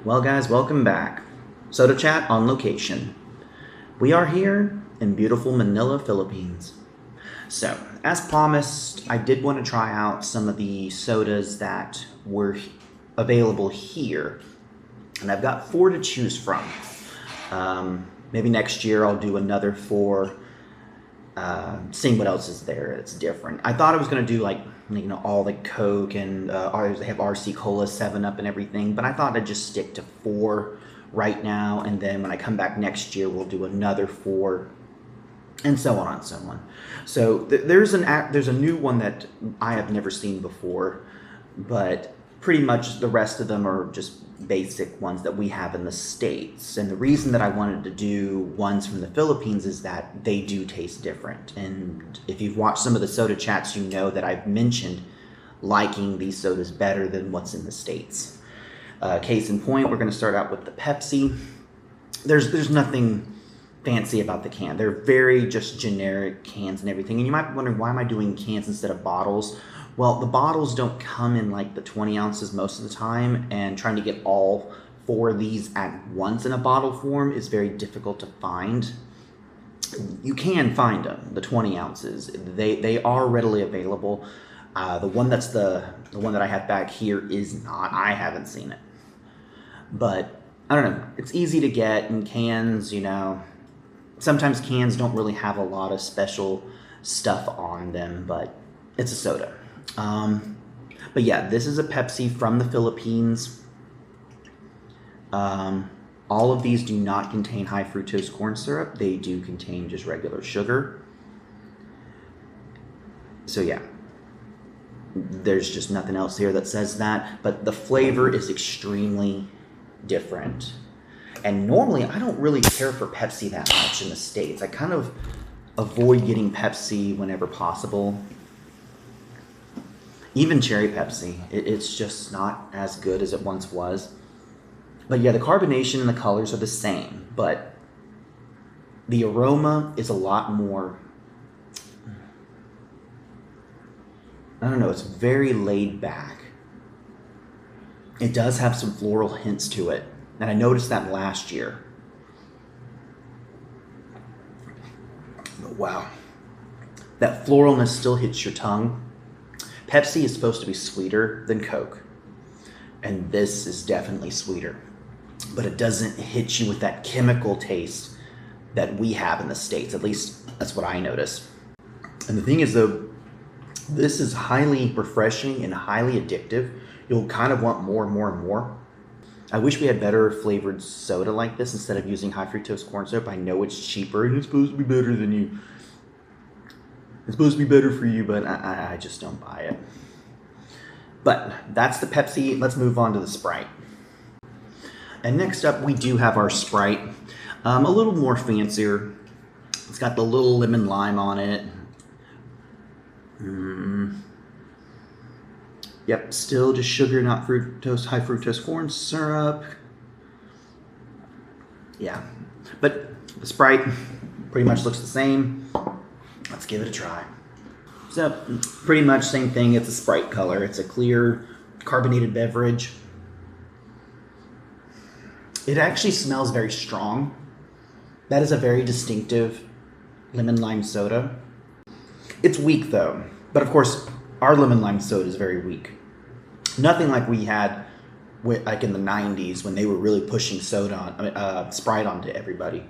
Well, guys, welcome back. Soda Chat on location. We are here in beautiful Manila, Philippines. So, as promised, I did want to try out some of the sodas that were available here, and I've got four to choose from. Maybe next year I'll do another four, seeing what else is there. It's different. I thought I was gonna do like all the Coke and they have RC Cola, 7 Up, and everything. But I thought I'd just stick to four right now, and then when I come back next year, we'll do another four, and so on and so on. So there's a new one that I have never seen before, but pretty much the rest of them are just basic ones that we have in the States. And the reason that I wanted to do ones from the Philippines is that they do taste different. And if you've watched some of the soda chats, you know that I've mentioned liking these sodas better than what's in the States. Case in point, we're going to start out with the Pepsi. There's nothing fancy about the can. They're very just generic cans and everything. And you might be wondering, why am I doing cans instead of bottles? Well, the bottles don't come in like the 20 ounces most of the time, and trying to get all four of these at once in a bottle form is very difficult to find. You can find them, the 20 ounces. They are readily available. The one that I have back here is not. I haven't seen it. But I don't know. It's easy to get in cans, Sometimes cans don't really have a lot of special stuff on them, but it's a soda. But yeah, this is a Pepsi from the Philippines. All of these do not contain high fructose corn syrup. They do contain just regular sugar. So yeah, there's just nothing else here that says that, but the flavor is extremely different. And normally I don't really care for Pepsi that much in the States. I kind of avoid getting Pepsi whenever possible. Even cherry Pepsi, it's just not as good as it once was. But yeah, the carbonation and the colors are the same, but the aroma is a lot more, I don't know, it's very laid back. It does have some floral hints to it, and I noticed that last year. But wow, that floralness still hits your tongue. Pepsi is supposed to be sweeter than Coke, and this is definitely sweeter, but it doesn't hit you with that chemical taste that we have in the States. At least that's what I notice. And the thing is, though, this is highly refreshing and highly addictive. You'll kind of want more and more and more. I wish we had better flavored soda like this instead of using high fructose corn syrup. I know it's cheaper and it's supposed to be better than you. It's supposed to be better for you, but I just don't buy it. But that's the Pepsi. Let's move on to the Sprite. And next up, we do have our Sprite. A little more fancier. It's got the little lemon lime on it. Yep, still just sugar, not fructose, high fructose corn syrup. Yeah, but the Sprite pretty much looks the same. Let's give it a try. So, pretty much same thing. It's a Sprite color. It's a clear carbonated beverage. It actually smells very strong. That is a very distinctive lemon lime soda. It's weak though, but of course our lemon lime soda is very weak. Nothing like we had like in the 90s when they were really pushing Sprite onto everybody.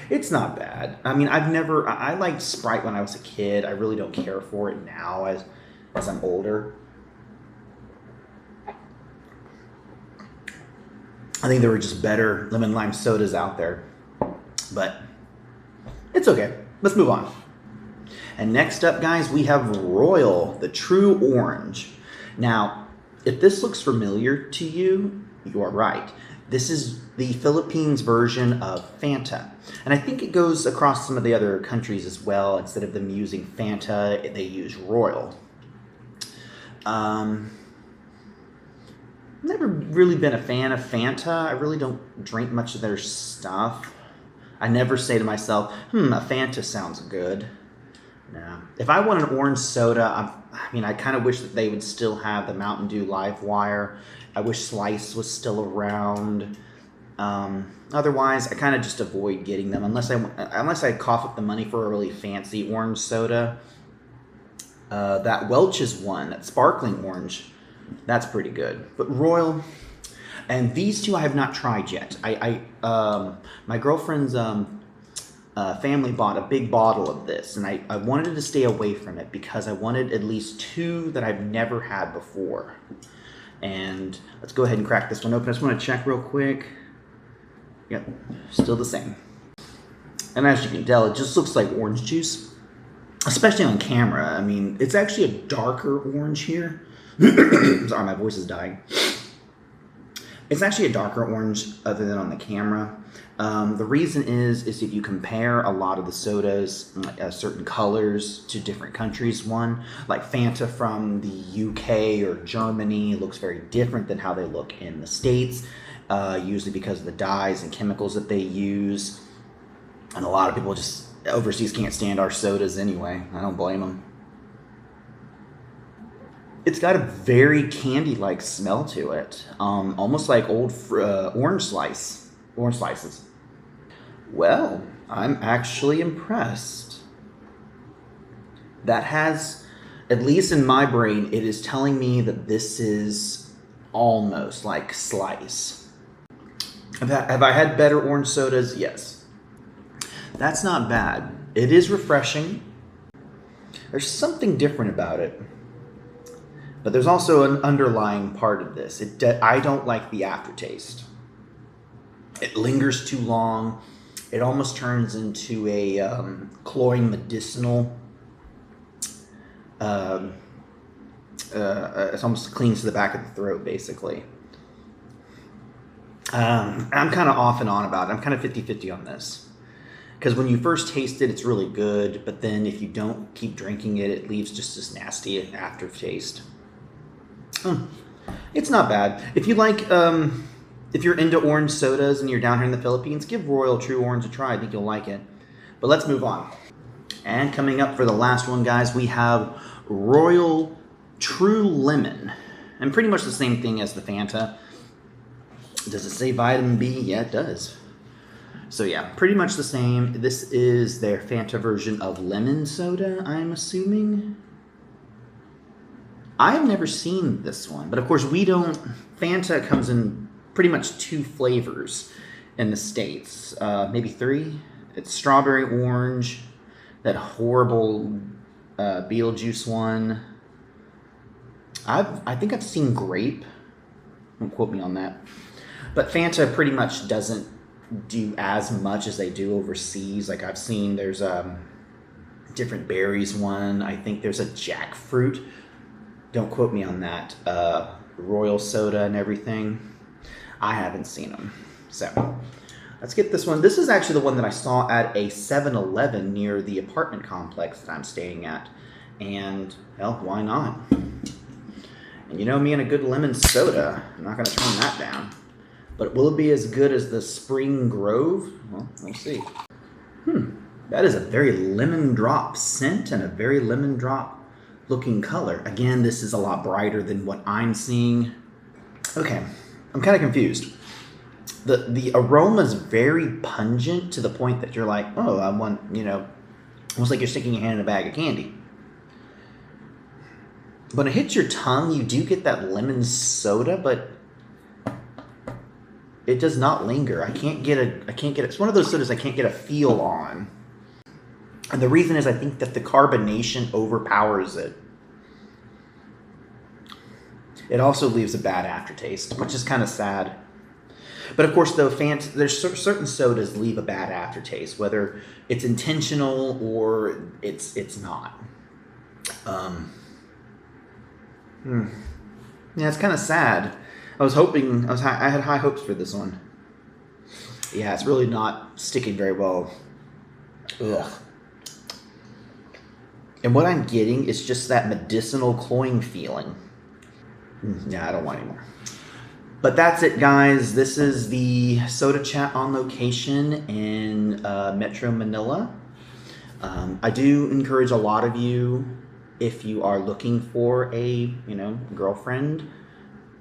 It's not bad. I mean, I liked Sprite when I was a kid. I really don't care for it now as I'm older. I think there were just better lemon lime sodas out there, but it's okay. Let's move on. And next up, guys, we have Royal, the True Orange. Now, if this looks familiar to you, you are right. This is the Philippines version of Fanta. And I think it goes across some of the other countries as well. Instead of them using Fanta, they use Royal. Never really been a fan of Fanta. I really don't drink much of their stuff. I never say to myself, a Fanta sounds good. No. If I want an orange soda, I kind of wish that they would still have the Mountain Dew Live Wire I wish Slice was still around. Otherwise, I kind of just avoid getting them unless I cough up the money for a really fancy orange soda. That Welch's one, that sparkling orange, that's pretty good. But Royal, and these two I have not tried yet. My girlfriend's family bought a big bottle of this, and I wanted to stay away from it because I wanted at least two that I've never had before. And let's go ahead and crack this one open. I just want to check real quick. Yep, still the same. And as you can tell, it just looks like orange juice, especially on camera. I mean, it's actually a darker orange here. Sorry, my voice is dying. It's actually a darker orange other than on the camera. The reason is if you compare a lot of the sodas, certain colors to different countries, one, like Fanta from the UK or Germany looks very different than how they look in the States, usually because of the dyes and chemicals that they use. And a lot of people just overseas can't stand our sodas anyway. I don't blame them. It's got a very candy-like smell to it, almost like old orange slices. Well, I'm actually impressed. That has, at least in my brain, it is telling me that this is almost like Slice. Have I had better orange sodas? Yes. That's not bad. It is refreshing. There's something different about it. But there's also an underlying part of this. I don't like the aftertaste. It lingers too long. It almost turns into a cloying medicinal. It almost cleans to the back of the throat, basically. I'm kind of off and on about it. I'm kind of 50-50 on this. Because when you first taste it, it's really good. But then if you don't keep drinking it, it leaves just this nasty aftertaste. It's not bad. If you like, if you're into orange sodas and you're down here in the Philippines, give Royal True Orange a try. I think you'll like it. But let's move on. And coming up for the last one, guys, we have Royal True Lemon. And pretty much the same thing as the Fanta. Does it say vitamin B? Yeah, it does. So yeah, pretty much the same. This is their Fanta version of lemon soda, I'm assuming. I've never seen this one, but of course Fanta comes in pretty much two flavors in the States, maybe three. It's strawberry orange, that horrible Beetlejuice one. I think I've seen grape. Don't quote me on that. But Fanta pretty much doesn't do as much as they do overseas. Like I've seen there's different berries one. I think there's a jackfruit. Don't quote me on that. Royal soda and everything. I haven't seen them. So let's get this one. This is actually the one that I saw at a 7-Eleven near the apartment complex that I'm staying at. And, well, why not? And you know me and a good lemon soda. I'm not going to turn that down. But will it be as good as the Spring Grove? Well, we'll see. That is a very lemon drop scent and a very lemon drop looking color. Again, this is a lot brighter than what I'm seeing. Okay, I'm kind of confused. The aroma is very pungent to the point that you're like, oh, I want, almost like you're sticking your hand in a bag of candy. When it hits your tongue, you do get that lemon soda, but it does not linger. I can't get it. It's one of those sodas I can't get a feel on. And the reason is I think that the carbonation overpowers it. It also leaves a bad aftertaste, which is kind of sad. But of course, though, there's certain sodas leave a bad aftertaste, whether it's intentional or it's not. Yeah, it's kind of sad. I had high hopes for this one. Yeah, it's really not sticking very well. Ugh. And what I'm getting is just that medicinal cloying feeling. Yeah, I don't want any more. But that's it, guys. This is the Soda Chat on location in Metro Manila. I do encourage a lot of you, if you are looking for a, girlfriend,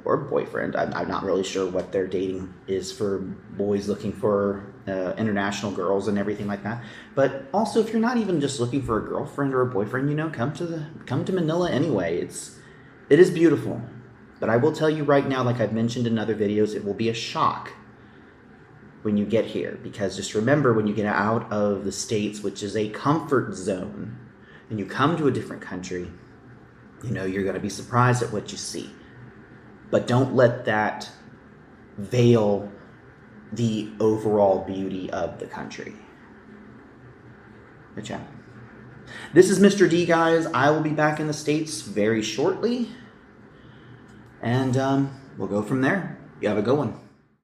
or boyfriend. I'm not really sure what their dating is for boys looking for international girls and everything like that. But also, if you're not even just looking for a girlfriend or a boyfriend, you know, come to Manila anyway. It is beautiful. But I will tell you right now, like I've mentioned in other videos, it will be a shock when you get here, because just remember, when you get out of the States, which is a comfort zone, and you come to a different country, you know, you're going to be surprised at what you see. But don't let that veil the overall beauty of the country. Good job. This is Mr. D, guys. I will be back in the States very shortly, and we'll go from there. You have a good one.